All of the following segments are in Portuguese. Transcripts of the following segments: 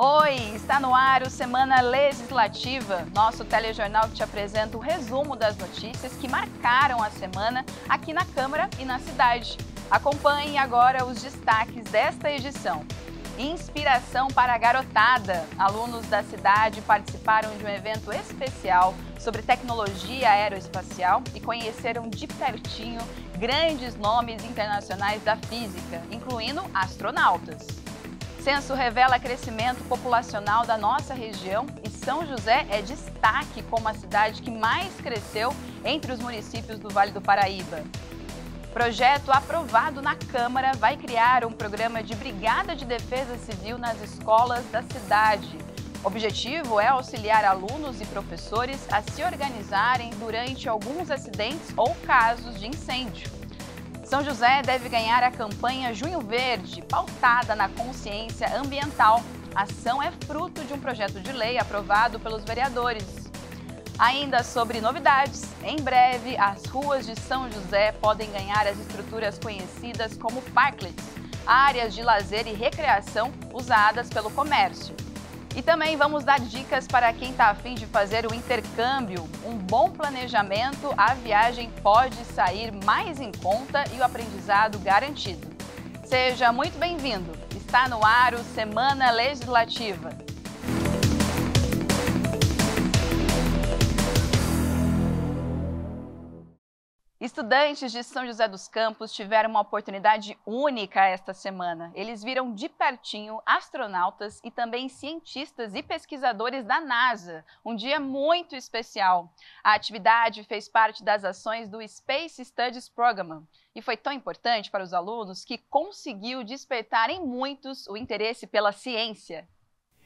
Oi, está no ar o Semana Legislativa, nosso telejornal que te apresenta o resumo das notícias que marcaram a semana aqui na Câmara e na cidade. Acompanhe agora os destaques desta edição. Inspiração para a garotada. Alunos da cidade participaram de um evento especial sobre tecnologia aeroespacial e conheceram de pertinho grandes nomes internacionais da física, incluindo astronautas. Censo revela crescimento populacional da nossa região e São José é destaque como a cidade que mais cresceu entre os municípios do Vale do Paraíba. Projeto aprovado na Câmara vai criar um programa de Brigada de Defesa Civil nas escolas da cidade. O objetivo é auxiliar alunos e professores a se organizarem durante alguns acidentes ou casos de incêndio. São José deve ganhar a campanha Junho Verde, pautada na consciência ambiental. A ação é fruto de um projeto de lei aprovado pelos vereadores. Ainda sobre novidades, em breve as ruas de São José podem ganhar as estruturas conhecidas como parklets, áreas de lazer e recreação usadas pelo comércio. E também vamos dar dicas para quem está a fim de fazer o intercâmbio. Um bom planejamento, a viagem pode sair mais em conta e o aprendizado garantido. Seja muito bem-vindo! Está no ar o Semana Legislativa. Estudantes de São José dos Campos tiveram uma oportunidade única esta semana. Eles viram de pertinho astronautas e também cientistas e pesquisadores da NASA. Um dia muito especial. A atividade fez parte das ações do Space Studies Program e foi tão importante para os alunos que conseguiu despertar em muitos o interesse pela ciência.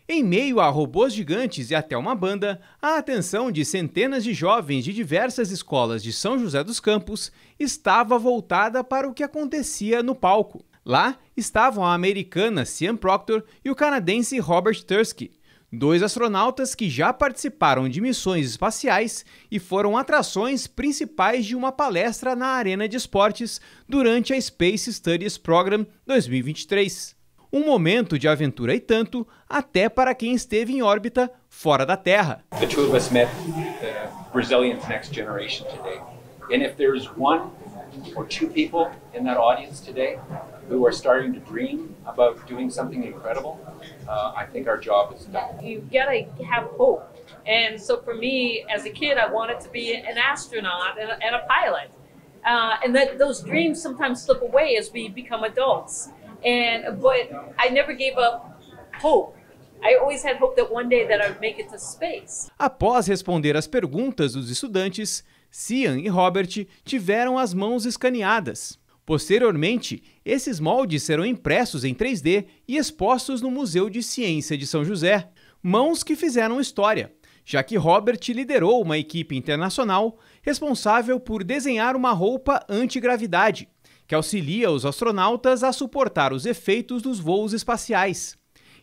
Em meio a robôs gigantes e até uma banda, a atenção de centenas de jovens de diversas escolas de São José dos Campos estava voltada para o que acontecia no palco. Lá estavam a americana Sian Proctor e o canadense Robert Tursky, dois astronautas que já participaram de missões espaciais e foram atrações principais de uma palestra na Arena de Esportes durante a Space Studies Program 2023. Um momento de aventura e tanto, até para quem esteve em órbita fora da Terra. The two of us met the Brazilian's next generation today. And if there's one or two people in that audience today who are starting to dream about doing something incredible, I think our job is done. You gotta have hope. And so for me, as a kid, I wanted to be an astronaut and a pilot. And that those dreams sometimes slip away as we become adults. But I never gave up hope. I always had hope that one day that I would make it to space. Após responder às perguntas dos estudantes, Sian e Robert tiveram as mãos escaneadas. Posteriormente, esses moldes serão impressos em 3D e expostos no Museu de Ciência de São José. Mãos que fizeram história, já que Robert liderou uma equipe internacional responsável por desenhar uma roupa antigravidade, que auxilia os astronautas a suportar os efeitos dos voos espaciais.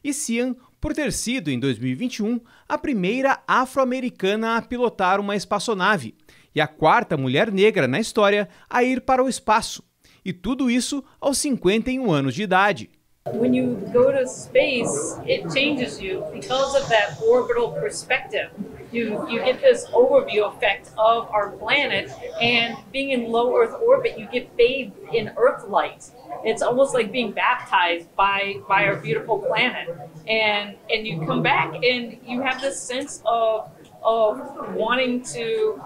E Sian, por ter sido, em 2021, a primeira afro-americana a pilotar uma espaçonave e a quarta mulher negra na história a ir para o espaço. E tudo isso aos 51 anos de idade. When you go to space, it changes you because of that orbital perspective. You get this overview effect of our planet, and being in low Earth orbit, you get bathed in Earth light. It's almost like being baptized by our beautiful planet. And you come back and you have this sense of wanting to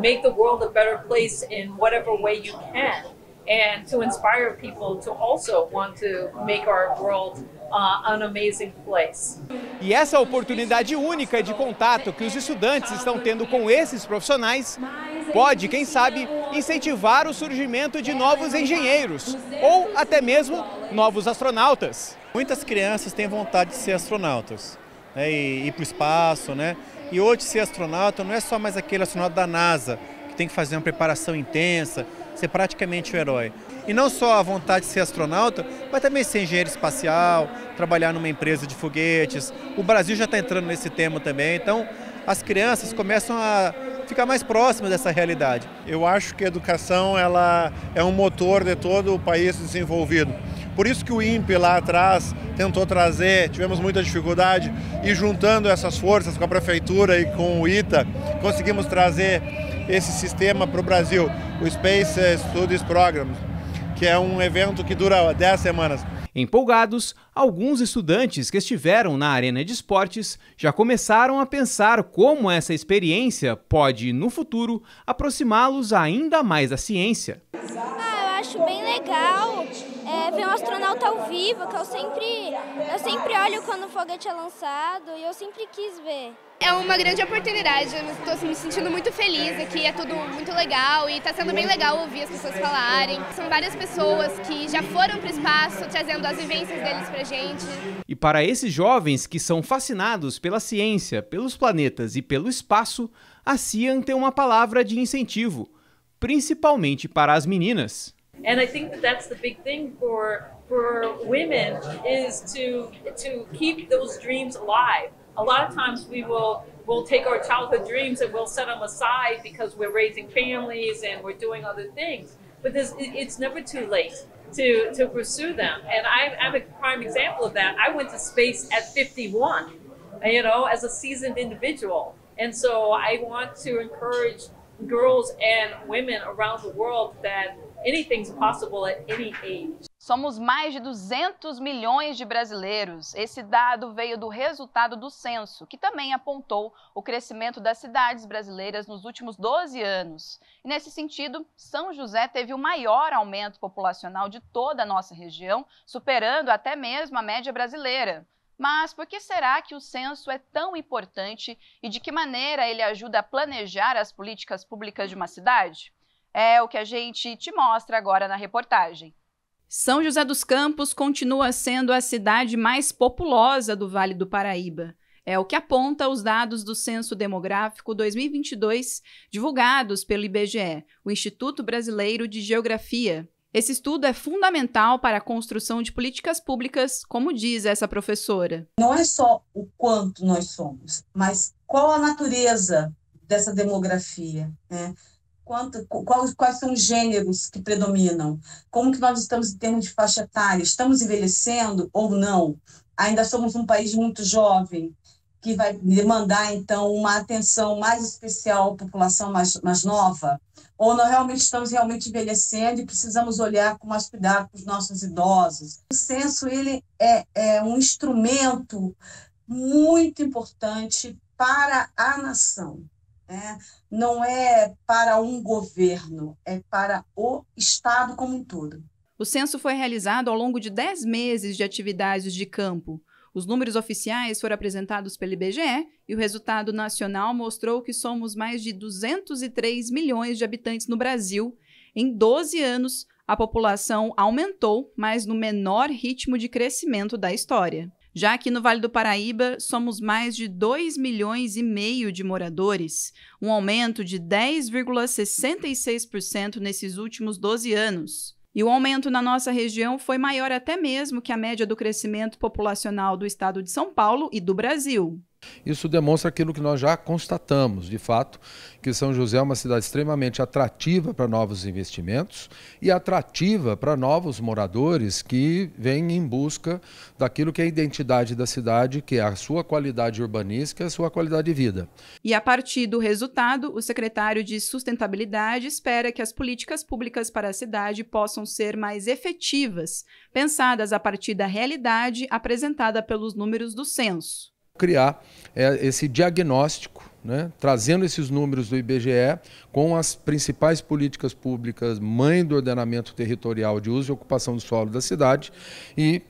make the world a better place in whatever way you can. And to inspire people to also want to make our world an amazing place. E essa oportunidade única de contato que os estudantes estão tendo com esses profissionais pode, quem sabe, incentivar o surgimento de novos engenheiros ou até mesmo novos astronautas. Muitas crianças têm vontade de ser astronautas, né, e ir para o espaço, né? E hoje ser astronauta não é só mais aquele astronauta da NASA que tem que fazer uma preparação intensa, ser praticamente o herói. E não só a vontade de ser astronauta, mas também ser engenheiro espacial, trabalhar numa empresa de foguetes. O Brasil já está entrando nesse tema também, então as crianças começam a ficar mais próximas dessa realidade. Eu acho que a educação ela é um motor de todo o país desenvolvido. por isso que o INPE lá atrás tentou trazer, tivemos muita dificuldade, e juntando essas forças com a Prefeitura e com o ITA, conseguimos trazer esse sistema para o Brasil, o Space Studies Program, que é um evento que dura 10 semanas. Empolgados, alguns estudantes que estiveram na arena de esportes já começaram a pensar como essa experiência pode, no futuro, aproximá-los ainda mais da ciência. Eu acho bem legal ver um astronauta ao vivo, que eu sempre olho quando o foguete é lançado e eu sempre quis ver. É uma grande oportunidade, eu estou me sentindo muito feliz aqui, é tudo muito legal e está sendo bem legal ouvir as pessoas falarem. São várias pessoas que já foram para o espaço, trazendo as vivências deles para a gente. E para esses jovens que são fascinados pela ciência, pelos planetas e pelo espaço, a CIAN tem uma palavra de incentivo, principalmente para as meninas. And I think that's the big thing for women is to keep those dreams alive. A lot of times we'll take our childhood dreams and we'll set them aside because we're raising families and we're doing other things. But it's never too late to pursue them. And I'm a prime example of that. I went to space at 51, as a seasoned individual. And so I want to encourage girls and women around the world that anything's possible at any age. Somos mais de 200 milhões de brasileiros. Esse dado veio do resultado do censo, que também apontou o crescimento das cidades brasileiras nos últimos 12 anos. E nesse sentido, São José teve o maior aumento populacional de toda a nossa região, superando até mesmo a média brasileira. Mas por que será que o censo é tão importante e de que maneira ele ajuda a planejar as políticas públicas de uma cidade? É o que a gente te mostra agora na reportagem. São José dos Campos continua sendo a cidade mais populosa do Vale do Paraíba. É o que aponta os dados do Censo Demográfico 2022, divulgados pelo IBGE, o Instituto Brasileiro de Geografia. Esse estudo é fundamental para a construção de políticas públicas, como diz essa professora. Não é só o quanto nós somos, mas qual a natureza dessa demografia, né? Quais são os gêneros que predominam? Como que nós estamos em termos de faixa etária? Estamos envelhecendo ou não? Ainda somos um país muito jovem, que vai demandar, então, uma atenção mais especial à população mais nova? Ou nós realmente estamos envelhecendo e precisamos olhar com mais cuidado para os nossos idosos? O censo ele é um instrumento muito importante para a nação. Não é para um governo, é para o Estado como um todo. O censo foi realizado ao longo de 10 meses de atividades de campo. Os números oficiais foram apresentados pelo IBGE e o resultado nacional mostrou que somos mais de 203 milhões de habitantes no Brasil. Em 12 anos, a população aumentou, mas no menor ritmo de crescimento da história. Já aqui no Vale do Paraíba, somos mais de 2,5 milhões de moradores, um aumento de 10,66% nesses últimos 12 anos. E o aumento na nossa região foi maior até mesmo que a média do crescimento populacional do estado de São Paulo e do Brasil. Isso demonstra aquilo que nós já constatamos, de fato, que São José é uma cidade extremamente atrativa para novos investimentos e atrativa para novos moradores que vêm em busca daquilo que é a identidade da cidade, que é a sua qualidade urbanística e a sua qualidade de vida. E a partir do resultado, o secretário de Sustentabilidade espera que as políticas públicas para a cidade possam ser mais efetivas, pensadas a partir da realidade apresentada pelos números do censo. Criar esse diagnóstico, né, trazendo esses números do IBGE com as principais políticas públicas, mãe do ordenamento territorial de uso e ocupação do solo da cidade e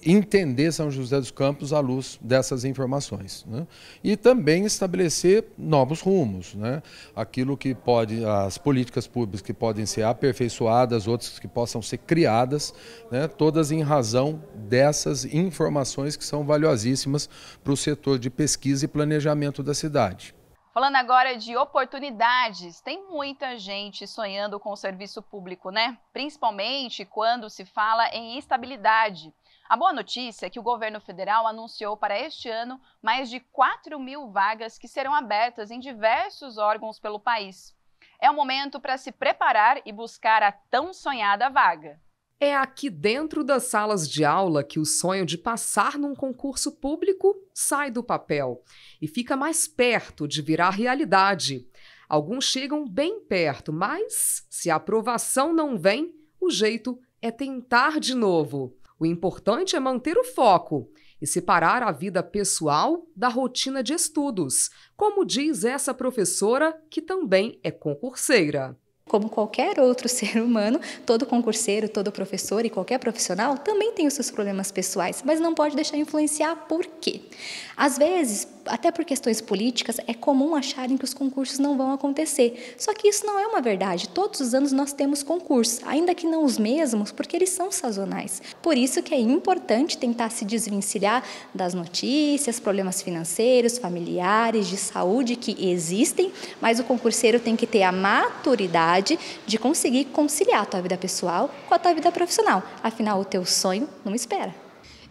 entender São José dos Campos à luz dessas informações, né? E também estabelecer novos rumos, né? Aquilo que pode, as políticas públicas que podem ser aperfeiçoadas, outras que possam ser criadas, né? Todas em razão dessas informações que são valiosíssimas para o setor de pesquisa e planejamento da cidade. Falando agora de oportunidades, tem muita gente sonhando com o serviço público, né? Principalmente quando se fala em estabilidade. A boa notícia é que o governo federal anunciou para este ano mais de 4.000 vagas que serão abertas em diversos órgãos pelo país. É um momento para se preparar e buscar a tão sonhada vaga. É aqui dentro das salas de aula que o sonho de passar num concurso público sai do papel e fica mais perto de virar realidade. Alguns chegam bem perto, mas se a aprovação não vem, o jeito é tentar de novo. O importante é manter o foco e separar a vida pessoal da rotina de estudos, como diz essa professora que também é concurseira. Como qualquer outro ser humano, todo concurseiro, todo professor e qualquer profissional também tem os seus problemas pessoais, mas não pode deixar influenciar. Por quê? Às vezes, até por questões políticas, é comum acharem que os concursos não vão acontecer. Só que isso não é uma verdade. Todos os anos nós temos concursos, ainda que não os mesmos, porque eles são sazonais. Por isso que é importante tentar se desvencilhar das notícias, problemas financeiros, familiares, de saúde que existem, mas o concurseiro tem que ter a maturidade de conseguir conciliar a tua vida pessoal com a tua vida profissional. Afinal, o teu sonho não espera.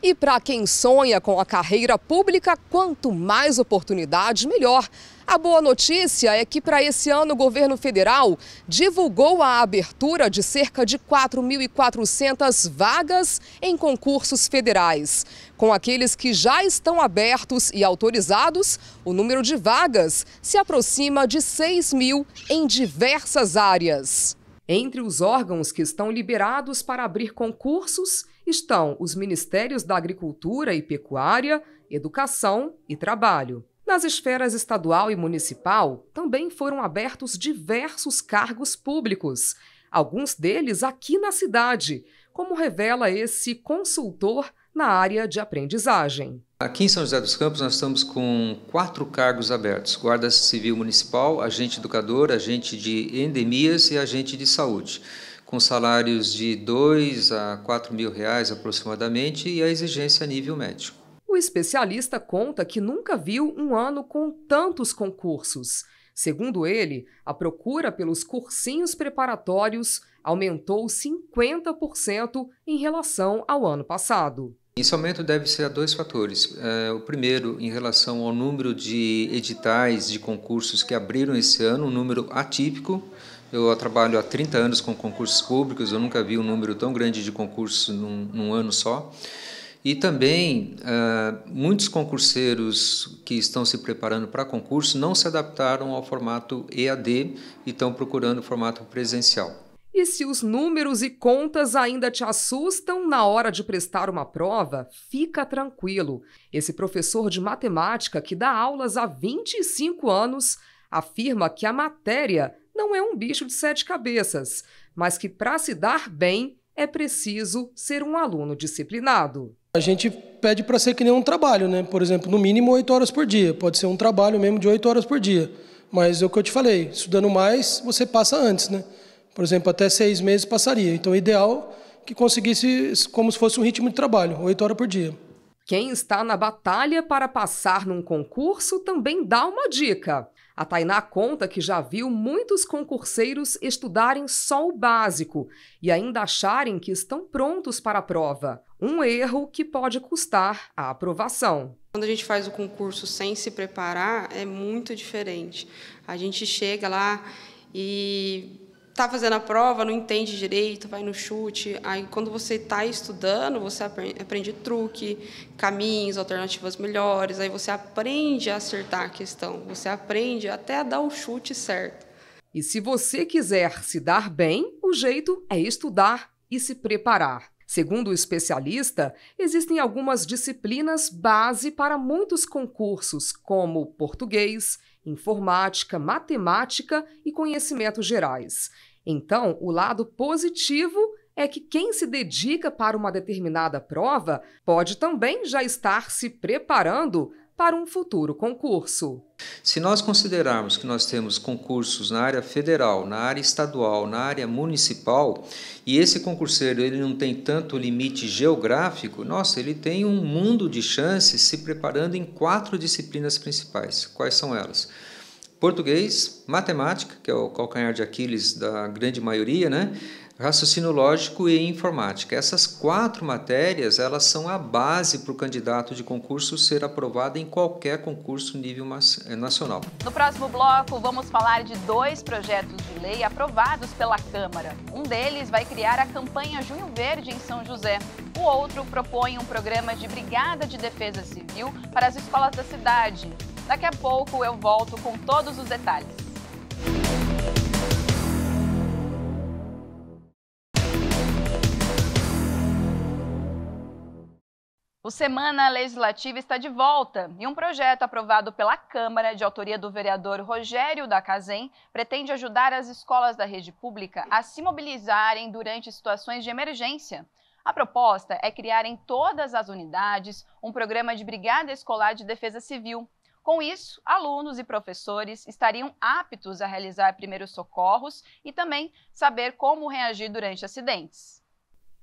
E para quem sonha com a carreira pública, quanto mais oportunidade, melhor. A boa notícia é que para esse ano o governo federal divulgou a abertura de cerca de 4.400 vagas em concursos federais. Com aqueles que já estão abertos e autorizados, o número de vagas se aproxima de 6.000 em diversas áreas. Entre os órgãos que estão liberados para abrir concursos estão os Ministérios da Agricultura e Pecuária, Educação e Trabalho. Nas esferas estadual e municipal, também foram abertos diversos cargos públicos, alguns deles aqui na cidade, como revela esse consultor na área de aprendizagem. Aqui em São José dos Campos nós estamos com 4 cargos abertos: Guarda Civil Municipal, agente educador, agente de endemias e agente de saúde, com salários de R$2 a R$4.000 aproximadamente e a exigência a nível médio. O especialista conta que nunca viu um ano com tantos concursos. Segundo ele, a procura pelos cursinhos preparatórios aumentou 50% em relação ao ano passado. Esse aumento deve ser a 2 fatores. O primeiro, em relação ao número de editais de concursos que abriram esse ano, um número atípico. Eu trabalho há 30 anos com concursos públicos, eu nunca vi um número tão grande de concursos num ano só. E também, muitos concurseiros que estão se preparando para concurso não se adaptaram ao formato EAD e estão procurando o formato presencial. E se os números e contas ainda te assustam na hora de prestar uma prova, fica tranquilo. Esse professor de matemática que dá aulas há 25 anos afirma que a matéria não é um bicho de 7 cabeças, mas que para se dar bem é preciso ser um aluno disciplinado. A gente pede para ser que nem um trabalho, né? Por exemplo, no mínimo 8 horas por dia. Pode ser um trabalho mesmo de 8 horas por dia. Mas é o que eu te falei, estudando mais, você passa antes, né? Por exemplo, até 6 meses passaria. Então, o ideal é que conseguisse como se fosse um ritmo de trabalho, 8 horas por dia. Quem está na batalha para passar num concurso também dá uma dica. A Tainá conta que já viu muitos concurseiros estudarem só o básico e ainda acharem que estão prontos para a prova. Um erro que pode custar a aprovação. Quando a gente faz o concurso sem se preparar, é muito diferente. A gente chega lá e está fazendo a prova, não entende direito, vai no chute. Aí, quando você está estudando, você aprende truque, caminhos, alternativas melhores. Aí você aprende a acertar a questão. Você aprende até a dar o chute certo. E se você quiser se dar bem, o jeito é estudar e se preparar. Segundo o especialista, existem algumas disciplinas base para muitos concursos, como português, informática, matemática e conhecimentos gerais. Então, o lado positivo é que quem se dedica para uma determinada prova pode também já estar se preparando para um futuro concurso. Se nós considerarmos que nós temos concursos na área federal, na área estadual, na área municipal, e esse concurseiro ele não tem tanto limite geográfico, nossa, ele tem um mundo de chances se preparando em 4 disciplinas principais. Quais são elas? Português, matemática, que é o calcanhar de Aquiles da grande maioria, né? raciocínio lógico e informática. Essas 4 matérias, elas são a base para o candidato de concurso ser aprovado em qualquer concurso nível nacional. No próximo bloco, vamos falar de 2 projetos de lei aprovados pela Câmara. Um deles vai criar a campanha Junho Verde em São José. O outro propõe um programa de Brigada de Defesa Civil para as escolas da cidade. Daqui a pouco eu volto com todos os detalhes. O Semana Legislativa está de volta e um projeto aprovado pela Câmara, de autoria do vereador Rogério da Cazem, pretende ajudar as escolas da rede pública a se mobilizarem durante situações de emergência. A proposta é criar em todas as unidades um programa de Brigada Escolar de Defesa Civil. Com isso, alunos e professores estariam aptos a realizar primeiros socorros e também saber como reagir durante acidentes.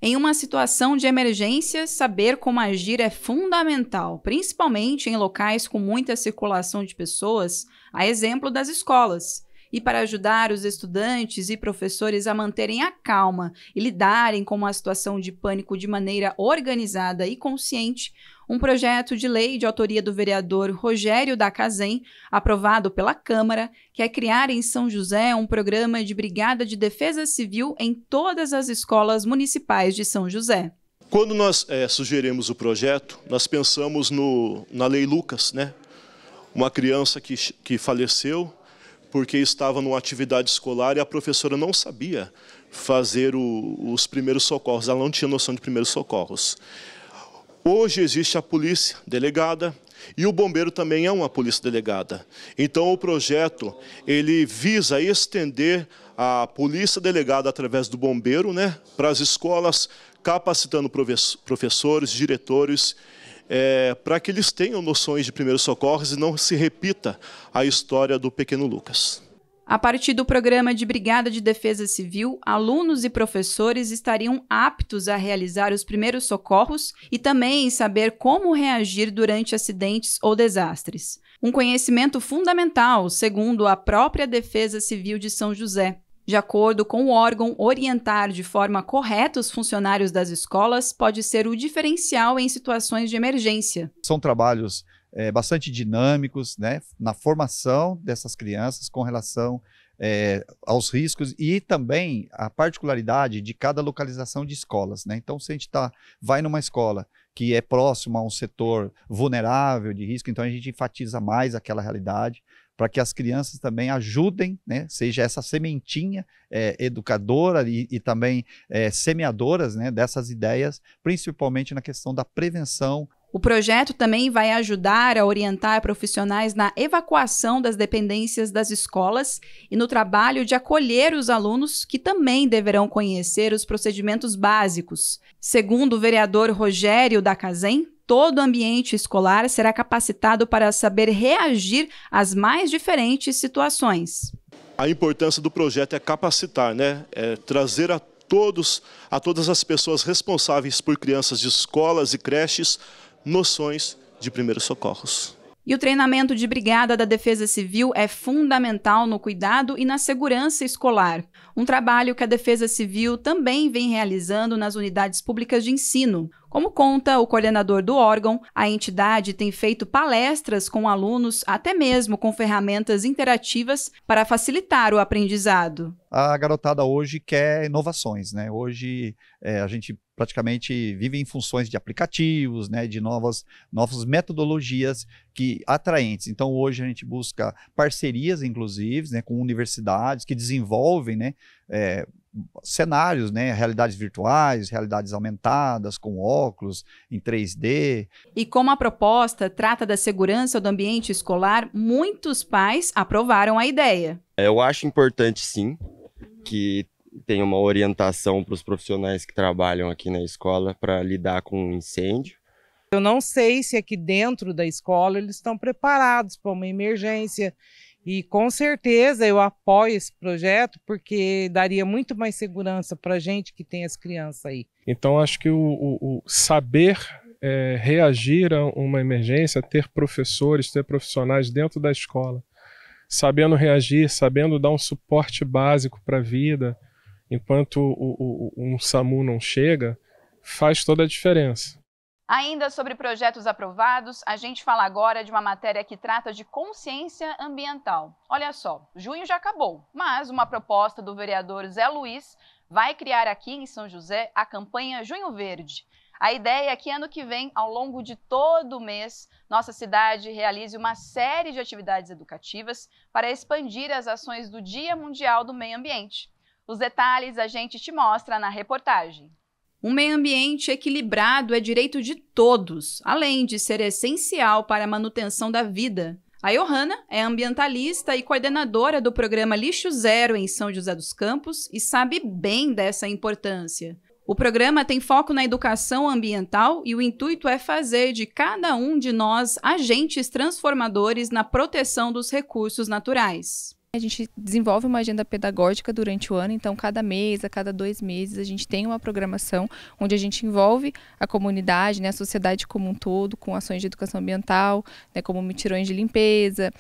Em uma situação de emergência, saber como agir é fundamental, principalmente em locais com muita circulação de pessoas, a exemplo das escolas. E para ajudar os estudantes e professores a manterem a calma e lidarem com uma situação de pânico de maneira organizada e consciente, um projeto de lei de autoria do vereador Rogério da Cazem, aprovado pela Câmara, quer criar em São José um programa de Brigada de Defesa Civil em todas as escolas municipais de São José. Quando nós sugerimos o projeto, nós pensamos na Lei Lucas, né? Uma criança que faleceu porque estava numa atividade escolar e a professora não sabia fazer os primeiros socorros, ela não tinha noção de primeiros socorros. Hoje existe a polícia delegada e o bombeiro também é uma polícia delegada. Então o projeto ele visa estender a polícia delegada através do bombeiro, né, para as escolas, capacitando professores, diretores, para que eles tenham noções de primeiros socorros e não se repita a história do pequeno Lucas. A partir do programa de Brigada de Defesa Civil, alunos e professores estariam aptos a realizar os primeiros socorros e também saber como reagir durante acidentes ou desastres. Um conhecimento fundamental, segundo a própria Defesa Civil de São José. De acordo com o órgão, orientar de forma correta os funcionários das escolas pode ser o diferencial em situações de emergência. São trabalhos bastante dinâmicos, né, na formação dessas crianças com relação aos riscos e também a particularidade de cada localização de escolas, né? Então, se a gente vai numa escola que é próxima a um setor vulnerável de risco, então a gente enfatiza mais aquela realidade para que as crianças também ajudem, né, seja essa sementinha educadora e também semeadoras, né, dessas ideias, principalmente na questão da prevenção. O projeto também vai ajudar a orientar profissionais na evacuação das dependências das escolas e no trabalho de acolher os alunos, que também deverão conhecer os procedimentos básicos. Segundo o vereador Rogério da Cazem, todo ambiente escolar será capacitado para saber reagir às mais diferentes situações. A importância do projeto é capacitar, né? Trazer a todas as pessoas responsáveis por crianças de escolas e creches noções de primeiros socorros. E o treinamento de Brigada da Defesa Civil é fundamental no cuidado e na segurança escolar. Um trabalho que a Defesa Civil também vem realizando nas unidades públicas de ensino. Como conta o coordenador do órgão, a entidade tem feito palestras com alunos, até mesmo com ferramentas interativas para facilitar o aprendizado. A garotada hoje quer inovações, né? Hoje a gente praticamente vive em funções de aplicativos, né? De novas metodologias atraentes. Então hoje a gente busca parcerias, inclusive, né, com universidades que desenvolvem, né, cenários, né, realidades virtuais, realidades aumentadas, com óculos em 3D. E como a proposta trata da segurança do ambiente escolar, muitos pais aprovaram a ideia. Eu acho importante, sim, que tenha uma orientação para os profissionais que trabalham aqui na escola para lidar com incêndio. Eu não sei se aqui dentro da escola eles estão preparados para uma emergência. E com certeza eu apoio esse projeto porque daria muito mais segurança para a gente que tem as crianças aí. Então acho que o saber reagir a uma emergência, ter professores, ter profissionais dentro da escola, sabendo reagir, sabendo dar um suporte básico para a vida, enquanto um SAMU não chega, faz toda a diferença. Ainda sobre projetos aprovados, a gente fala agora de uma matéria que trata de consciência ambiental. Olha só, junho já acabou, mas uma proposta do vereador Zé Luiz vai criar aqui em São José a campanha Junho Verde. A ideia é que ano que vem, ao longo de todo o mês, nossa cidade realize uma série de atividades educativas para expandir as ações do Dia Mundial do Meio Ambiente. Os detalhes a gente te mostra na reportagem. Um meio ambiente equilibrado é direito de todos, além de ser essencial para a manutenção da vida. A Johanna é ambientalista e coordenadora do programa Lixo Zero em São José dos Campos e sabe bem dessa importância. O programa tem foco na educação ambiental e o intuito é fazer de cada um de nós agentes transformadores na proteção dos recursos naturais. A gente desenvolve uma agenda pedagógica durante o ano, então cada mês, a cada 2 meses, a gente tem uma programação onde a gente envolve a comunidade, né, a sociedade como um todo, com ações de educação ambiental, né, como mutirões de limpeza,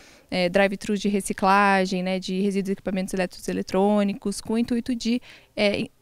drive-thrus de reciclagem, né, de resíduos e equipamentos eletrônicos, com o intuito de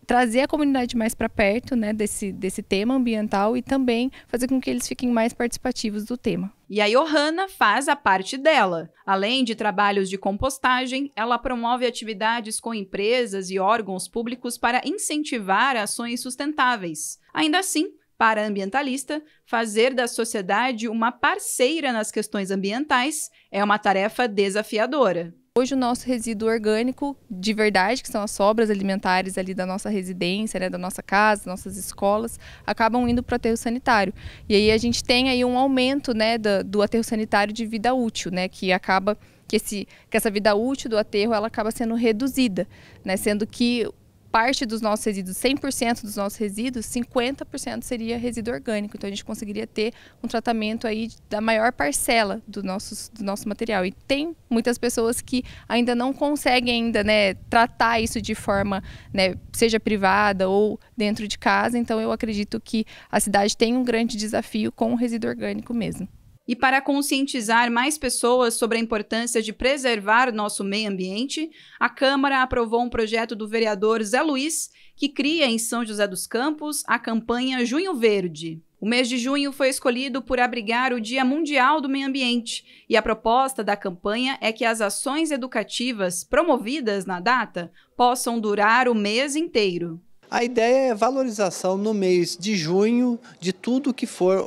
trazer a comunidade mais para perto, né, desse tema ambiental e também fazer com que eles fiquem mais participativos do tema. E a Johanna faz a parte dela. Além de trabalhos de compostagem, ela promove atividades com empresas e órgãos públicos para incentivar ações sustentáveis. Ainda assim, para a ambientalista, fazer da sociedade uma parceira nas questões ambientais é uma tarefa desafiadora. Hoje o nosso resíduo orgânico de verdade, que são as sobras alimentares ali da nossa residência, né, da nossa casa, das nossas escolas, acabam indo para o aterro sanitário. E aí a gente tem aí um aumento, né, do aterro sanitário de vida útil, né, que acaba que essa vida útil do aterro ela acaba sendo reduzida, né, sendo que parte dos nossos resíduos, 100% dos nossos resíduos, 50% seria resíduo orgânico. Então a gente conseguiria ter um tratamento aí da maior parcela do nosso material. E tem muitas pessoas que ainda não conseguem né, tratar isso de forma, né, seja privada ou dentro de casa. Então eu acredito que a cidade tem um grande desafio com o resíduo orgânico mesmo. E para conscientizar mais pessoas sobre a importância de preservar nosso meio ambiente, a Câmara aprovou um projeto do vereador Zé Luiz, que cria em São José dos Campos a campanha Junho Verde. O mês de junho foi escolhido por abrigar o Dia Mundial do Meio Ambiente, e a proposta da campanha é que as ações educativas promovidas na data possam durar o mês inteiro. A ideia é valorização no mês de junho de tudo que for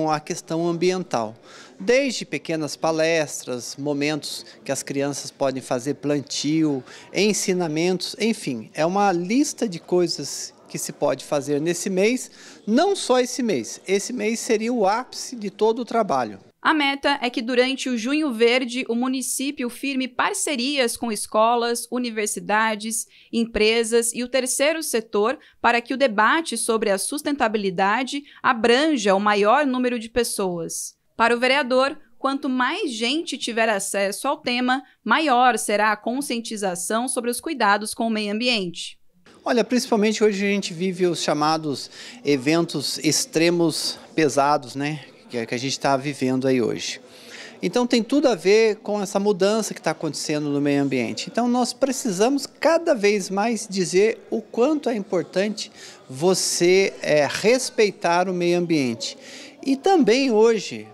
a questão ambiental. Desde pequenas palestras, momentos que as crianças podem fazer plantio, ensinamentos, enfim, é uma lista de coisas que se pode fazer nesse mês, não só esse mês seria o ápice de todo o trabalho. A meta é que durante o Junho Verde o município firme parcerias com escolas, universidades, empresas e o terceiro setor para que o debate sobre a sustentabilidade abranja o maior número de pessoas. Para o vereador, quanto mais gente tiver acesso ao tema, maior será a conscientização sobre os cuidados com o meio ambiente. Olha, principalmente hoje a gente vive os chamados eventos extremos pesados, né? Que a gente está vivendo aí hoje. Então tem tudo a ver com essa mudança que está acontecendo no meio ambiente. Então nós precisamos cada vez mais dizer o quanto é importante você respeitar o meio ambiente. E também hoje,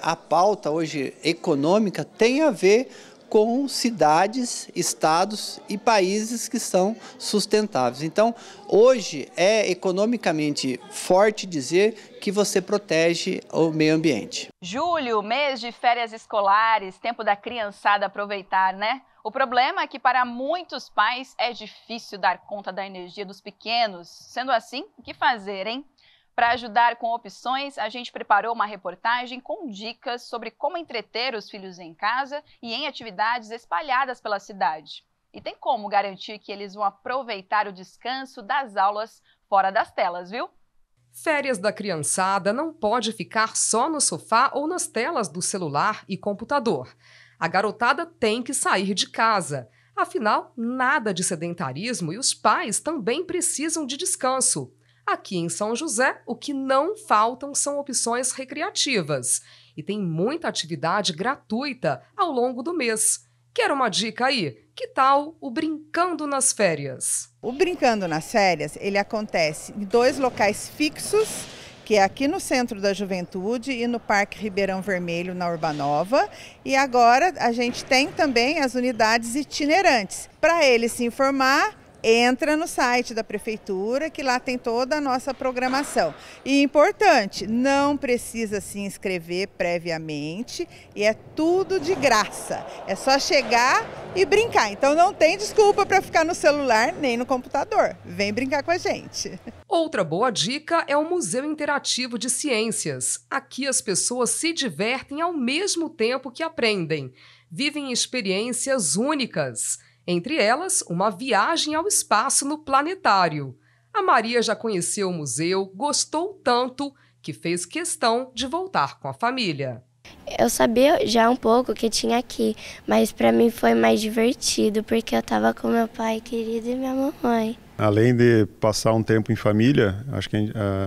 a pauta hoje econômica tem a ver com cidades, estados e países que são sustentáveis. Então, hoje é economicamente forte dizer que você protege o meio ambiente. Julho, mês de férias escolares, tempo da criançada aproveitar, né? O problema é que para muitos pais é difícil dar conta da energia dos pequenos. Sendo assim, o que fazer, hein? Para ajudar com opções, a gente preparou uma reportagem com dicas sobre como entreter os filhos em casa e em atividades espalhadas pela cidade. E tem como garantir que eles vão aproveitar o descanso das aulas fora das telas, viu? Férias da criançada não pode ficar só no sofá ou nas telas do celular e computador. A garotada tem que sair de casa. Afinal, nada de sedentarismo e os pais também precisam de descanso. Aqui em São José, o que não faltam são opções recreativas. E tem muita atividade gratuita ao longo do mês. Quer uma dica aí? Que tal o Brincando nas Férias? O Brincando nas Férias, ele acontece em 2 locais fixos, que é aqui no Centro da Juventude e no Parque Ribeirão Vermelho, na Urbanova. E agora a gente tem também as unidades itinerantes. Para ele se informar, entra no site da Prefeitura, que lá tem toda a nossa programação. E importante, não precisa se inscrever previamente e é tudo de graça. É só chegar e brincar. Então não tem desculpa para ficar no celular nem no computador. Vem brincar com a gente. Outra boa dica é o Museu Interativo de Ciências. Aqui as pessoas se divertem ao mesmo tempo que aprendem. Vivem experiências únicas. Entre elas, uma viagem ao espaço no planetário. A Maria já conheceu o museu, gostou tanto que fez questão de voltar com a família. Eu sabia já um pouco que tinha aqui, mas para mim foi mais divertido porque eu estava com meu pai querido e minha mamãe. Além de passar um tempo em família, acho que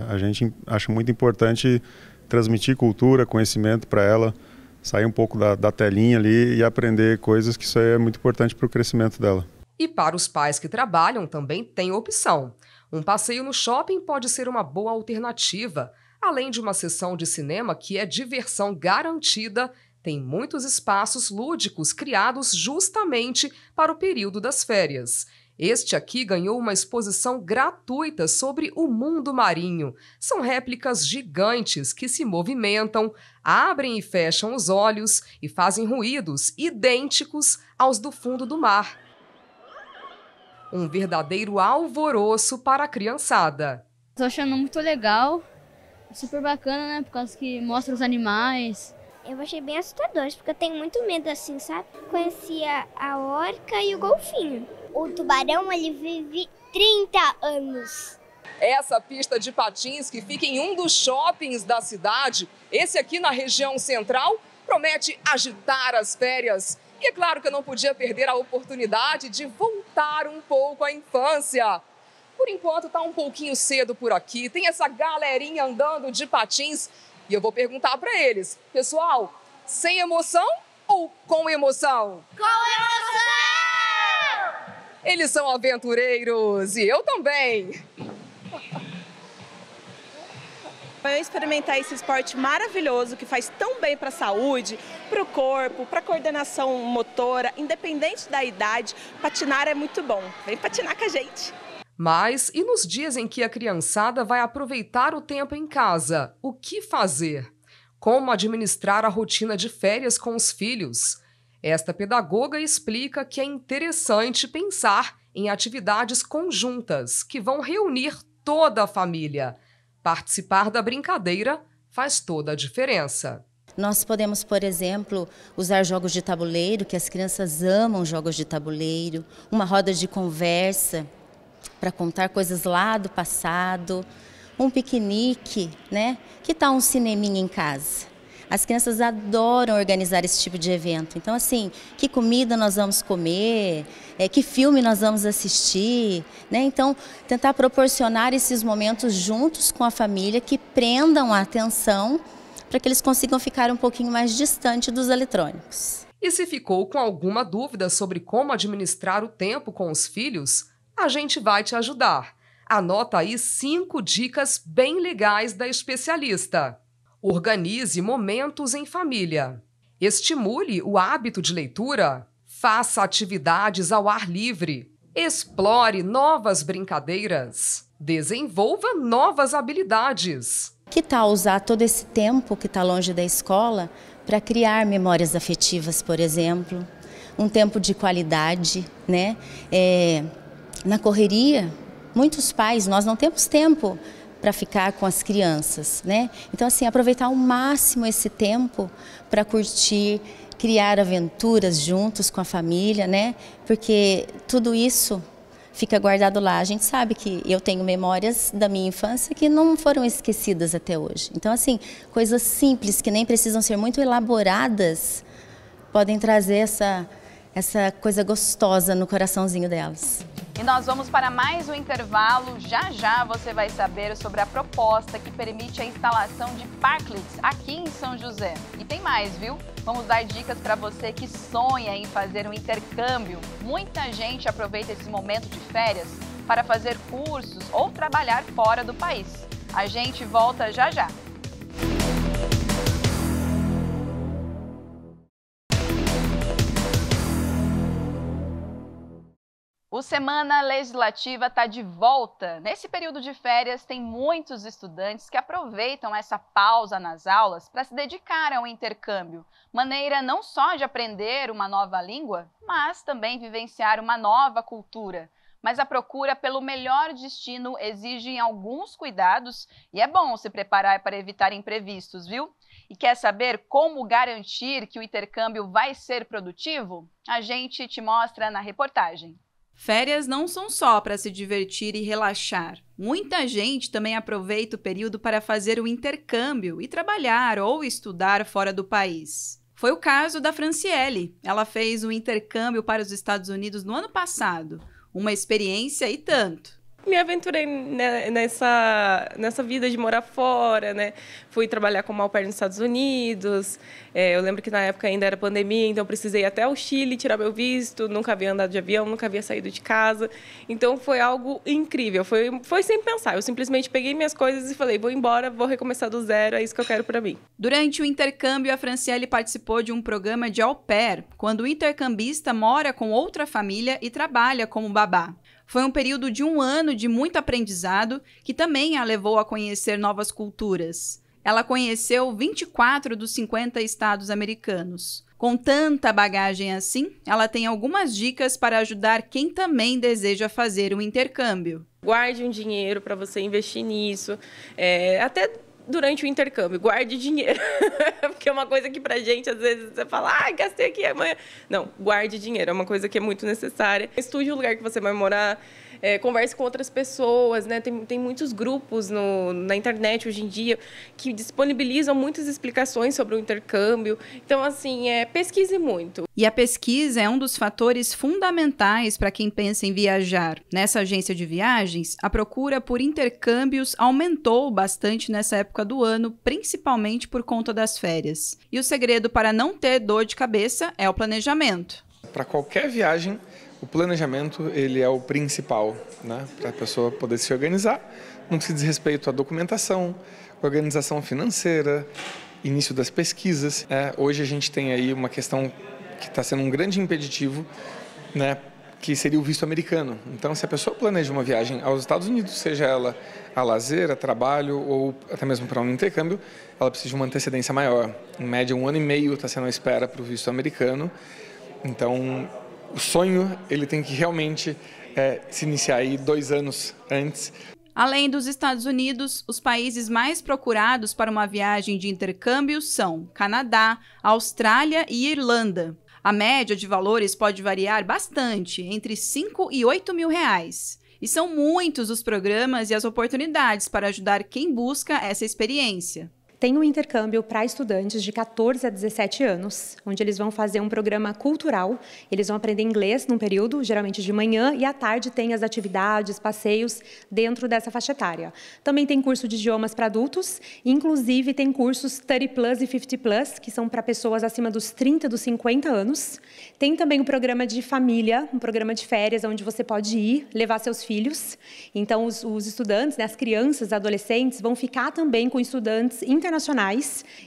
a gente acha muito importante transmitir cultura, conhecimento para ela, sair um pouco da telinha ali e aprender coisas, que isso aí é muito importante para o crescimento dela. E para os pais que trabalham também tem opção. Um passeio no shopping pode ser uma boa alternativa. Além de uma sessão de cinema que é diversão garantida, tem muitos espaços lúdicos criados justamente para o período das férias. Este aqui ganhou uma exposição gratuita sobre o mundo marinho. São réplicas gigantes que se movimentam, abrem e fecham os olhos e fazem ruídos idênticos aos do fundo do mar. Um verdadeiro alvoroço para a criançada. Estou achando muito legal, super bacana, né? Por causa que mostra os animais. Eu achei bem assustador, porque eu tenho muito medo assim, sabe? Conhecia a orca e o golfinho. O tubarão, ele vive 30 anos. Essa pista de patins que fica em um dos shoppings da cidade, esse aqui na região central, promete agitar as férias. E é claro que eu não podia perder a oportunidade de voltar um pouco à infância. Por enquanto está um pouquinho cedo por aqui, tem essa galerinha andando de patins e eu vou perguntar para eles, pessoal, sem emoção ou com emoção? Com emoção! Eles são aventureiros e eu também. Eu experimentar esse esporte maravilhoso que faz tão bem para a saúde, para o corpo, para a coordenação motora, independente da idade, patinar é muito bom. Vem patinar com a gente. Mas e nos dias em que a criançada vai aproveitar o tempo em casa? O que fazer? Como administrar a rotina de férias com os filhos? Esta pedagoga explica que é interessante pensar em atividades conjuntas que vão reunir toda a família. Participar da brincadeira faz toda a diferença. Nós podemos, por exemplo, usar jogos de tabuleiro, que as crianças amam jogos de tabuleiro, uma roda de conversa para contar coisas lá do passado, um piquenique, né? Que tal um cineminha em casa? As crianças adoram organizar esse tipo de evento. Então, assim, que comida nós vamos comer, que filme nós vamos assistir, né? Então, tentar proporcionar esses momentos juntos com a família que prendam a atenção para que eles consigam ficar um pouquinho mais distante dos eletrônicos. E se ficou com alguma dúvida sobre como administrar o tempo com os filhos, a gente vai te ajudar. Anota aí 5 dicas bem legais da especialista. Organize momentos em família. Estimule o hábito de leitura. Faça atividades ao ar livre. Explore novas brincadeiras. Desenvolva novas habilidades. Que tal usar todo esse tempo que está longe da escola para criar memórias afetivas, por exemplo? Um tempo de qualidade, né? Na correria, muitos pais, nós não temos tempo para ficar com as crianças, né? Então, assim, aproveitar ao máximo esse tempo para curtir, criar aventuras juntos com a família, né? Porque tudo isso fica guardado lá. A gente sabe que eu tenho memórias da minha infância que não foram esquecidas até hoje. Então, assim, coisas simples que nem precisam ser muito elaboradas podem trazer essa coisa gostosa no coraçãozinho delas. E nós vamos para mais um intervalo. Já já você vai saber sobre a proposta que permite a instalação de parklets aqui em São José. E tem mais, viu? Vamos dar dicas para você que sonha em fazer um intercâmbio. Muita gente aproveita esse momento de férias para fazer cursos ou trabalhar fora do país. A gente volta já já. O Semana Legislativa está de volta. Nesse período de férias, tem muitos estudantes que aproveitam essa pausa nas aulas para se dedicar ao intercâmbio. Maneira não só de aprender uma nova língua, mas também vivenciar uma nova cultura. Mas a procura pelo melhor destino exige alguns cuidados e é bom se preparar para evitar imprevistos, viu? E quer saber como garantir que o intercâmbio vai ser produtivo? A gente te mostra na reportagem. Férias não são só para se divertir e relaxar. Muita gente também aproveita o período para fazer o intercâmbio e trabalhar ou estudar fora do país. Foi o caso da Franciele. Ela fez um intercâmbio para os Estados Unidos no ano passado. Uma experiência e tanto. Me aventurei nessa vida de morar fora, né? Fui trabalhar como au pair nos Estados Unidos. Eu lembro que na época ainda era pandemia, então precisei ir até o Chile tirar meu visto. Nunca havia andado de avião, nunca havia saído de casa. Então foi algo incrível. Foi sem pensar. Eu simplesmente peguei minhas coisas e falei, vou embora, vou recomeçar do zero, é isso que eu quero para mim. Durante o intercâmbio, a Franciele participou de um programa de au pair, quando o intercambista mora com outra família e trabalha como babá. Foi um período de 1 ano de muito aprendizado que também a levou a conhecer novas culturas. Ela conheceu 24 dos 50 estados americanos. Com tanta bagagem assim, ela tem algumas dicas para ajudar quem também deseja fazer um intercâmbio. Guarde um dinheiro para você investir nisso, até durante o intercâmbio, guarde dinheiro, porque é uma coisa que pra gente, às vezes, você fala, gastei aqui amanhã. Não, guarde dinheiro, é uma coisa que é muito necessária. Estude o lugar que você vai morar, converse com outras pessoas, né? Tem muitos grupos na internet hoje em dia que disponibilizam muitas explicações sobre o intercâmbio. Então, assim, pesquise muito. E a pesquisa é um dos fatores fundamentais para quem pensa em viajar. Nessa agência de viagens, a procura por intercâmbios aumentou bastante nessa época do ano, principalmente por conta das férias. E o segredo para não ter dor de cabeça é o planejamento. Para qualquer viagem, o planejamento ele é o principal, né? Para a pessoa poder se organizar, no que se diz respeito à documentação, organização financeira, início das pesquisas. Hoje a gente tem aí uma questão que está sendo um grande impeditivo, né? Que seria o visto americano. Então, se a pessoa planeja uma viagem aos Estados Unidos, seja ela a lazer, a trabalho ou até mesmo para um intercâmbio, ela precisa de uma antecedência maior. Em média, 1 ano e meio está sendo a espera para o visto americano. Então, o sonho ele tem que realmente se iniciar aí 2 anos antes. Além dos Estados Unidos, os países mais procurados para uma viagem de intercâmbio são Canadá, Austrália e Irlanda. A média de valores pode variar bastante, entre 5 e 8 mil reais. E são muitos os programas e as oportunidades para ajudar quem busca essa experiência. Tem um intercâmbio para estudantes de 14 a 17 anos, onde eles vão fazer um programa cultural. Eles vão aprender inglês num período, geralmente de manhã, e à tarde tem as atividades, passeios dentro dessa faixa etária. Também tem curso de idiomas para adultos, inclusive tem cursos 30 plus e 50 plus, que são para pessoas acima dos 30, dos 50 anos. Tem também um programa de família, um programa de férias, onde você pode ir, levar seus filhos. Então, os estudantes, né, as crianças, adolescentes, vão ficar também com estudantes internacionais,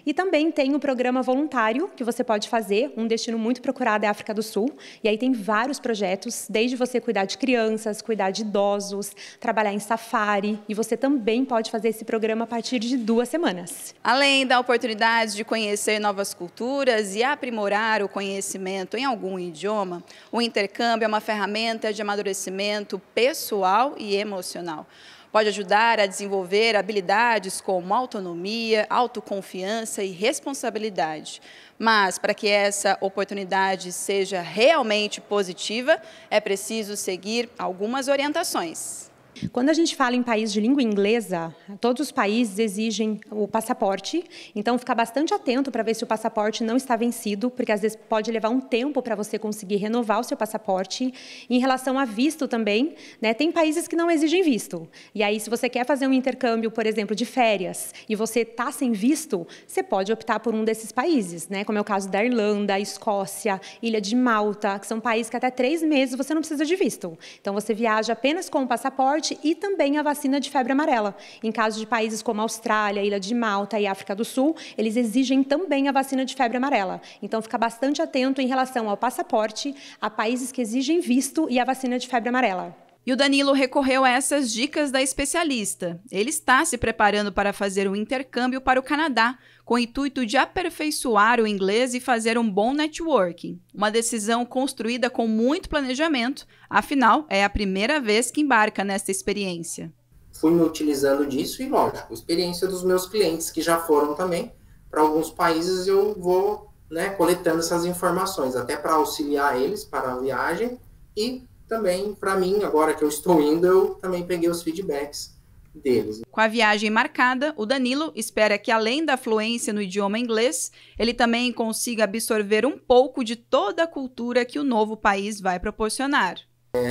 e também tem o programa voluntário que você pode fazer. Um destino muito procurado é a África do Sul, e aí tem vários projetos, desde você cuidar de crianças, cuidar de idosos, trabalhar em safari, e você também pode fazer esse programa a partir de 2 semanas. Além da oportunidade de conhecer novas culturas e aprimorar o conhecimento em algum idioma, o intercâmbio é uma ferramenta de amadurecimento pessoal e emocional. Pode ajudar a desenvolver habilidades como autonomia, autoconfiança e responsabilidade. Mas, para que essa oportunidade seja realmente positiva, é preciso seguir algumas orientações. Quando a gente fala em país de língua inglesa, todos os países exigem o passaporte, então fica bastante atento para ver se o passaporte não está vencido, porque às vezes pode levar um tempo para você conseguir renovar o seu passaporte. Em relação a visto também, né, tem países que não exigem visto. E aí, se você quer fazer um intercâmbio, por exemplo, de férias, e você está sem visto, você pode optar por um desses países, né, como é o caso da Irlanda, Escócia, Ilha de Malta, que são países que até 3 meses você não precisa de visto. Então, você viaja apenas com o passaporte e também a vacina de febre amarela. Em caso de países como Austrália, Ilha de Malta e África do Sul, eles exigem também a vacina de febre amarela. Então, fica bastante atento em relação ao passaporte, a países que exigem visto e a vacina de febre amarela. E o Danilo recorreu a essas dicas da especialista. Ele está se preparando para fazer um intercâmbio para o Canadá, com o intuito de aperfeiçoar o inglês e fazer um bom networking. Uma decisão construída com muito planejamento, afinal, é a primeira vez que embarca nesta experiência. Fui me utilizando disso e, lógico, experiência dos meus clientes que já foram também. Para alguns países eu vou, coletando essas informações, até para auxiliar eles para a viagem e também, para mim, agora que eu estou indo, eu também peguei os feedbacks deles. Com a viagem marcada, o Danilo espera que, além da fluência no idioma inglês, ele também consiga absorver um pouco de toda a cultura que o novo país vai proporcionar.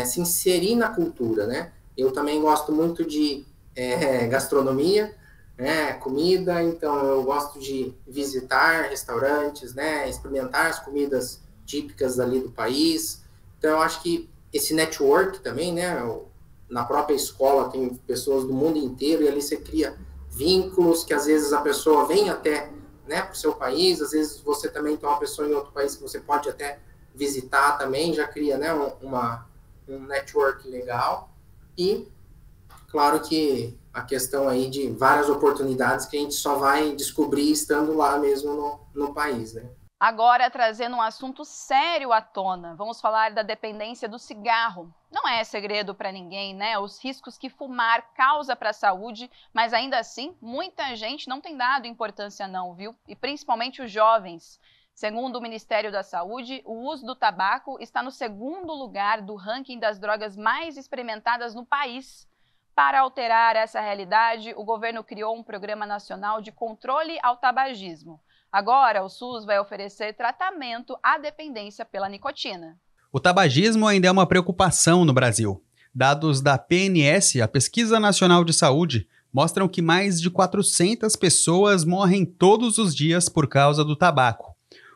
Se inserir na cultura, né? Eu também gosto muito de gastronomia, comida, então eu gosto de visitar restaurantes, experimentar as comidas típicas ali do país. Então eu acho que esse network também, na própria escola tem pessoas do mundo inteiro e ali você cria vínculos que às vezes a pessoa vem até para o seu país, às vezes você também tem uma pessoa em outro país que você pode até visitar também, já cria um network legal e claro que a questão aí de várias oportunidades que a gente só vai descobrir estando lá mesmo no país, né? Agora, trazendo um assunto sério à tona, vamos falar da dependência do cigarro. Não é segredo para ninguém, né? Os riscos que fumar causa para a saúde, mas ainda assim, muita gente não tem dado importância não, viu? E principalmente os jovens. Segundo o Ministério da Saúde, o uso do tabaco está no 2º lugar do ranking das drogas mais experimentadas no país. Para alterar essa realidade, o governo criou um Programa Nacional de Controle ao Tabagismo. Agora, o SUS vai oferecer tratamento à dependência pela nicotina. O tabagismo ainda é uma preocupação no Brasil. Dados da PNS, a Pesquisa Nacional de Saúde, mostram que mais de 400 pessoas morrem todos os dias por causa do tabaco.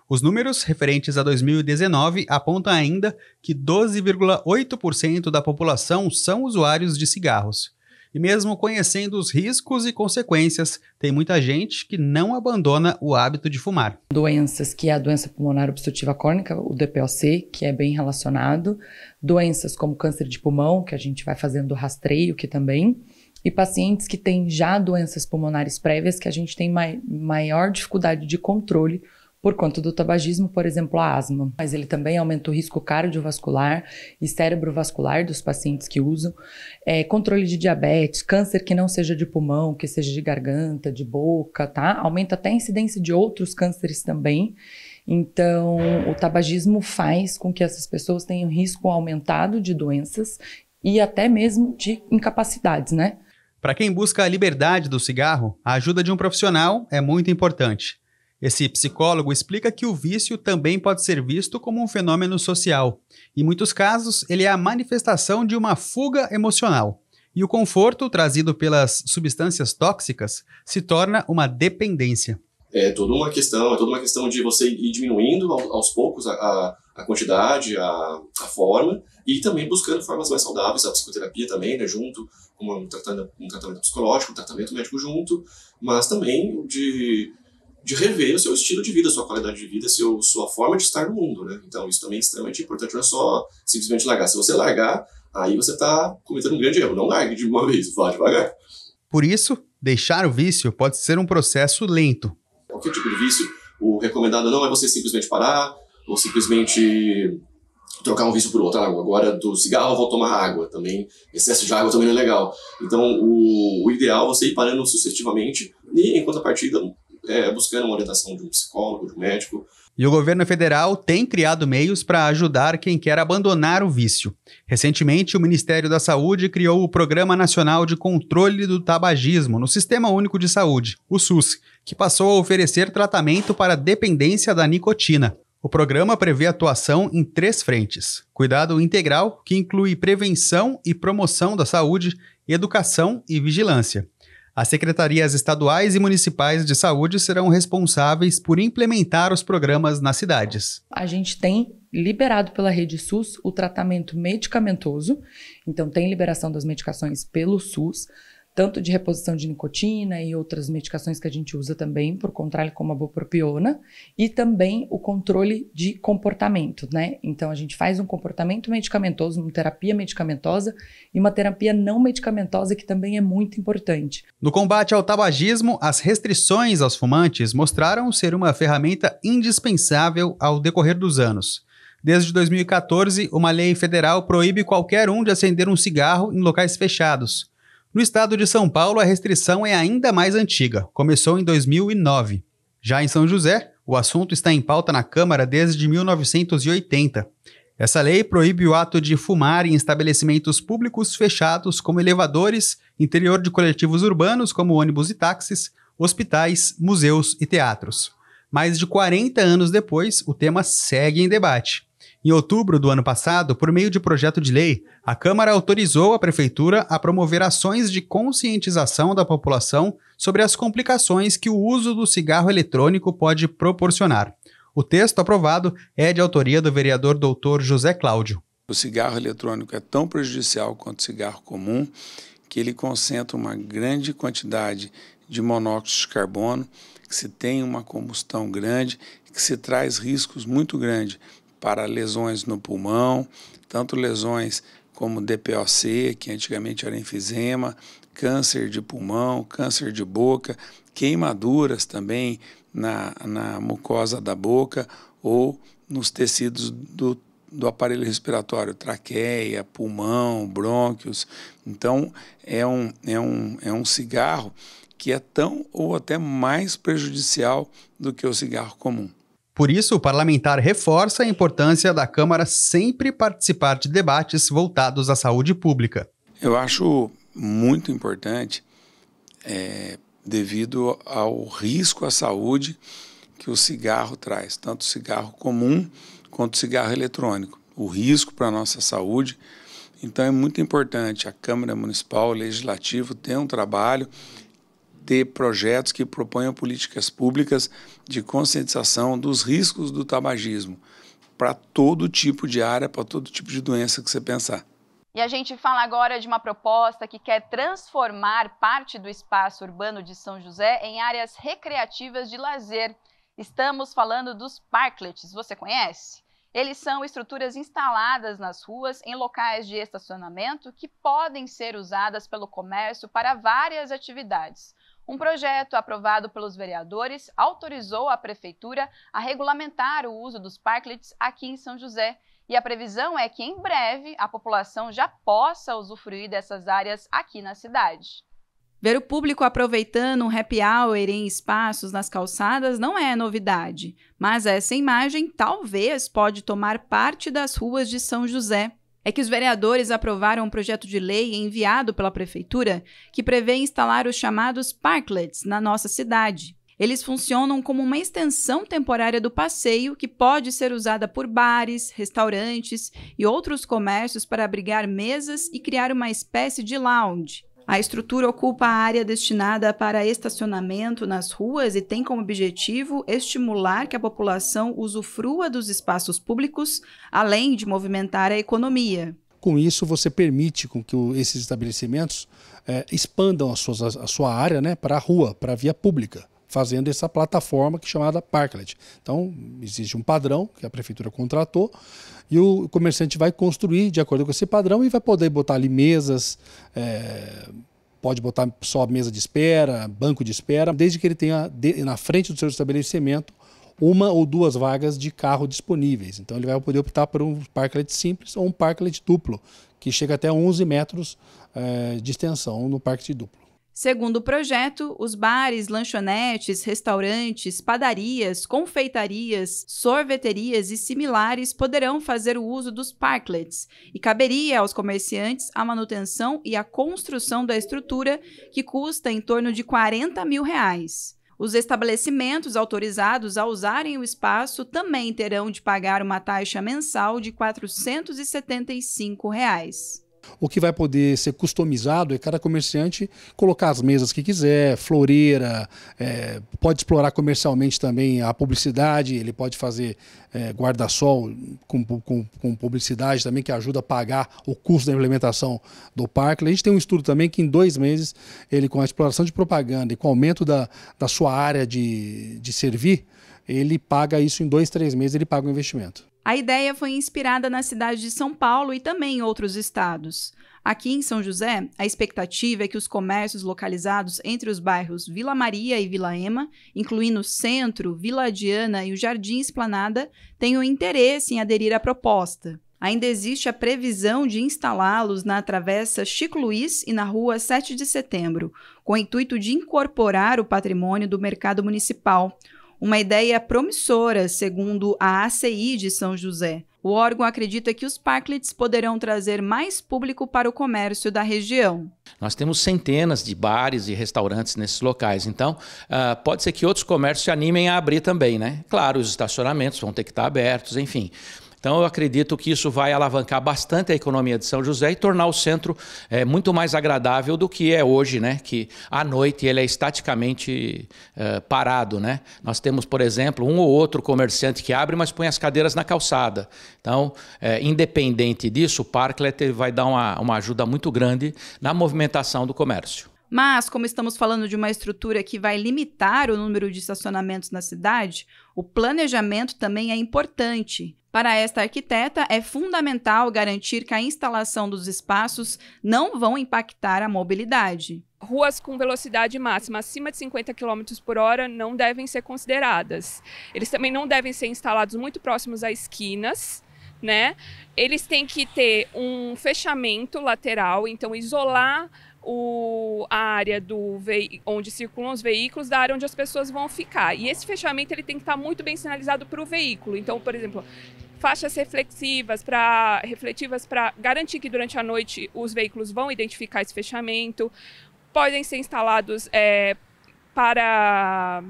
Os números referentes a 2019 apontam ainda que 12,8% da população são usuários de cigarros. E mesmo conhecendo os riscos e consequências, tem muita gente que não abandona o hábito de fumar. Doenças que é a doença pulmonar obstrutiva crônica, o DPOC, que é bem relacionado. Doenças como câncer de pulmão, que a gente vai fazendo rastreio, que também. E pacientes que têm já doenças pulmonares prévias, que a gente tem maior dificuldade de controle por conta do tabagismo, por exemplo, a asma. Mas ele também aumenta o risco cardiovascular e cerebrovascular dos pacientes que usam. Controle de diabetes, câncer que não seja de pulmão, que seja de garganta, de boca, tá? Aumenta até a incidência de outros cânceres também. Então, o tabagismo faz com que essas pessoas tenham risco aumentado de doenças e até mesmo de incapacidades, né? Para quem busca a liberdade do cigarro, a ajuda de um profissional é muito importante. Esse psicólogo explica que o vício também pode ser visto como um fenômeno social. Em muitos casos, ele é a manifestação de uma fuga emocional. E o conforto trazido pelas substâncias tóxicas se torna uma dependência. É toda uma questão de você ir diminuindo aos poucos a quantidade, a forma, e também buscando formas mais saudáveis, a psicoterapia também, né, junto com um tratamento psicológico, um tratamento médico junto, mas também de rever o seu estilo de vida, sua qualidade de vida, sua forma de estar no mundo, né? Então isso também é extremamente importante, não é só simplesmente largar. Se você largar, aí você está cometendo um grande erro. Não largue de uma vez, vá devagar. Por isso, deixar o vício pode ser um processo lento. Qualquer tipo de vício, o recomendado não é você simplesmente parar, ou simplesmente trocar um vício por outro. Agora do cigarro eu vou tomar água também, excesso de água também não é legal. Então o ideal é você ir parando sucessivamente e em contrapartida buscando uma orientação de um psicólogo, de um médico. E o governo federal tem criado meios para ajudar quem quer abandonar o vício. Recentemente, o Ministério da Saúde criou o Programa Nacional de Controle do Tabagismo no Sistema Único de Saúde, o SUS, que passou a oferecer tratamento para dependência da nicotina. O programa prevê atuação em 3 frentes: cuidado integral, que inclui prevenção e promoção da saúde, educação e vigilância. As secretarias estaduais e municipais de saúde serão responsáveis por implementar os programas nas cidades. A gente tem liberado pela rede SUS o tratamento medicamentoso, então tem liberação das medicações pelo SUS, tanto de reposição de nicotina e outras medicações que a gente usa também, por controle, como a bupropiona, e também o controle de comportamento, né? Então a gente faz um comportamento medicamentoso, uma terapia medicamentosa e uma terapia não medicamentosa, que também é muito importante. No combate ao tabagismo, as restrições aos fumantes mostraram ser uma ferramenta indispensável ao decorrer dos anos. Desde 2014, uma lei federal proíbe qualquer um de acender um cigarro em locais fechados. No estado de São Paulo, a restrição é ainda mais antiga, começou em 2009. Já em São José, o assunto está em pauta na Câmara desde 1980. Essa lei proíbe o ato de fumar em estabelecimentos públicos fechados, como elevadores, interior de coletivos urbanos, como ônibus e táxis, hospitais, museus e teatros. Mais de 40 anos depois, o tema segue em debate. Em outubro do ano passado, por meio de projeto de lei, a Câmara autorizou a Prefeitura a promover ações de conscientização da população sobre as complicações que o uso do cigarro eletrônico pode proporcionar. O texto aprovado é de autoria do vereador Dr. José Cláudio. O cigarro eletrônico é tão prejudicial quanto o cigarro comum que ele concentra uma grande quantidade de monóxido de carbono, que se tem uma combustão grande, que se traz riscos muito grandes para lesões no pulmão, tanto lesões como DPOC, que antigamente era enfisema, câncer de pulmão, câncer de boca, queimaduras também na mucosa da boca ou nos tecidos do aparelho respiratório, traqueia, pulmão, brônquios. Então, é um cigarro que é tão ou até mais prejudicial do que o cigarro comum. Por isso, o parlamentar reforça a importância da Câmara sempre participar de debates voltados à saúde pública. Eu acho muito importante, devido ao risco à saúde que o cigarro traz, tanto o cigarro comum quanto o cigarro eletrônico. O risco para a nossa saúde. Então é muito importante a Câmara Municipal, o Legislativo, ter um trabalho, ter projetos que proponham políticas públicas de conscientização dos riscos do tabagismo para todo tipo de área, para todo tipo de doença que você pensar. E a gente fala agora de uma proposta que quer transformar parte do espaço urbano de São José em áreas recreativas de lazer. Estamos falando dos parklets, você conhece? Eles são estruturas instaladas nas ruas em locais de estacionamento que podem ser usadas pelo comércio para várias atividades. Um projeto aprovado pelos vereadores autorizou a Prefeitura a regulamentar o uso dos parklets aqui em São José. E a previsão é que, em breve, a população já possa usufruir dessas áreas aqui na cidade. Ver o público aproveitando um happy hour em espaços nas calçadas não é novidade, mas essa imagem talvez pode tomar parte das ruas de São José. É que os vereadores aprovaram um projeto de lei enviado pela Prefeitura que prevê instalar os chamados parklets na nossa cidade. Eles funcionam como uma extensão temporária do passeio que pode ser usada por bares, restaurantes e outros comércios para abrigar mesas e criar uma espécie de lounge. A estrutura ocupa a área destinada para estacionamento nas ruas e tem como objetivo estimular que a população usufrua dos espaços públicos, além de movimentar a economia. Com isso, você permite com que esses estabelecimentos expandam a sua área, né, para a rua, para a via pública, fazendo essa plataforma que é chamada Parklet. Então, existe um padrão que a Prefeitura contratou e o comerciante vai construir de acordo com esse padrão e vai poder botar ali mesas, pode botar só mesa de espera, banco de espera, desde que ele tenha na frente do seu estabelecimento uma ou duas vagas de carro disponíveis. Então ele vai poder optar por um parklet simples ou um parklet duplo, que chega até 11 metros de extensão no parklet duplo. Segundo o projeto, os bares, lanchonetes, restaurantes, padarias, confeitarias, sorveterias e similares poderão fazer o uso dos parklets e caberia aos comerciantes a manutenção e a construção da estrutura, que custa em torno de R$40 mil. Os estabelecimentos autorizados a usarem o espaço também terão de pagar uma taxa mensal de R$475. O que vai poder ser customizado é cada comerciante colocar as mesas que quiser, floreira, pode explorar comercialmente também a publicidade, ele pode fazer guarda-sol com publicidade também, que ajuda a pagar o custo da implementação do parque. A gente tem um estudo também que em 2 meses, ele com a exploração de propaganda e com o aumento da sua área de servir, ele paga isso em 2, 3 meses, ele paga o investimento. A ideia foi inspirada na cidade de São Paulo e também em outros estados. Aqui em São José, a expectativa é que os comércios localizados entre os bairros Vila Maria e Vila Ema, incluindo o Centro, Vila Diana e o Jardim Esplanada, tenham interesse em aderir à proposta. Ainda existe a previsão de instalá-los na Travessa Chico Luiz e na Rua 7 de Setembro, com o intuito de incorporar o patrimônio do mercado municipal. Uma ideia promissora, segundo a ACI de São José. O órgão acredita que os parklets poderão trazer mais público para o comércio da região. Nós temos centenas de bares e restaurantes nesses locais, então pode ser que outros comércios se animem a abrir também, né? Claro, os estacionamentos vão ter que estar abertos, enfim. Então, eu acredito que isso vai alavancar bastante a economia de São José e tornar o centro muito mais agradável do que é hoje, né? Que à noite ele é estaticamente parado, né? Nós temos, por exemplo, um ou outro comerciante que abre, mas põe as cadeiras na calçada. Então, independente disso, o parklet vai dar uma ajuda muito grande na movimentação do comércio. Mas, como estamos falando de uma estrutura que vai limitar o número de estacionamentos na cidade, o planejamento também é importante. Para esta arquiteta, é fundamental garantir que a instalação dos espaços não vão impactar a mobilidade. Ruas com velocidade máxima acima de 50 km por hora não devem ser consideradas. Eles também não devem ser instalados muito próximos a esquinas, né? Eles têm que ter um fechamento lateral, então isolar a área onde circulam os veículos da área onde as pessoas vão ficar. E esse fechamento ele tem que estar muito bem sinalizado para o veículo. Então, por exemplo, faixas refletivas para garantir que durante a noite os veículos vão identificar esse fechamento. Podem ser instalados para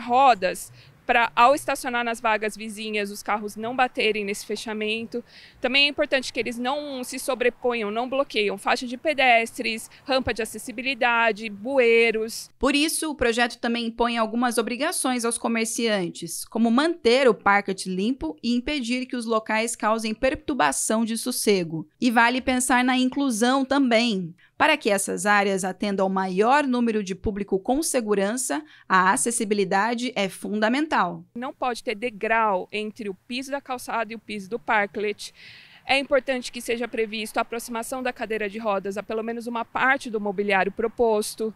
rodas, para ao estacionar nas vagas vizinhas os carros não baterem nesse fechamento. Também é importante que eles não se sobreponham, não bloqueiam faixa de pedestres, rampa de acessibilidade, bueiros. Por isso, o projeto também impõe algumas obrigações aos comerciantes, como manter o parquet limpo e impedir que os locais causem perturbação de sossego. E vale pensar na inclusão também. Para que essas áreas atendam ao maior número de público com segurança, a acessibilidade é fundamental. Não pode ter degrau entre o piso da calçada e o piso do parklet. É importante que seja previsto a aproximação da cadeira de rodas a pelo menos uma parte do mobiliário proposto.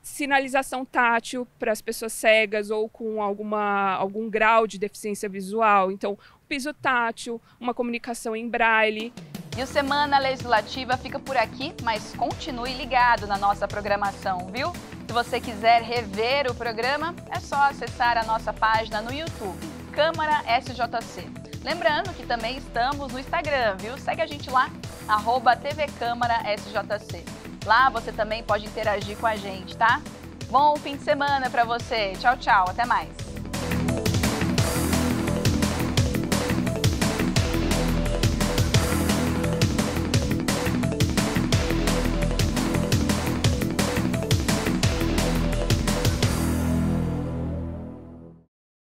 Sinalização tátil para as pessoas cegas ou com algum grau de deficiência visual. Então, piso tátil, uma comunicação em braille. E o Semana Legislativa fica por aqui, mas continue ligado na nossa programação, viu? Se você quiser rever o programa, é só acessar a nossa página no YouTube, Câmara SJC. Lembrando que também estamos no Instagram, viu? Segue a gente lá, @TV Câmara SJC. Lá você também pode interagir com a gente, tá? Bom fim de semana para você. Tchau, tchau. Até mais.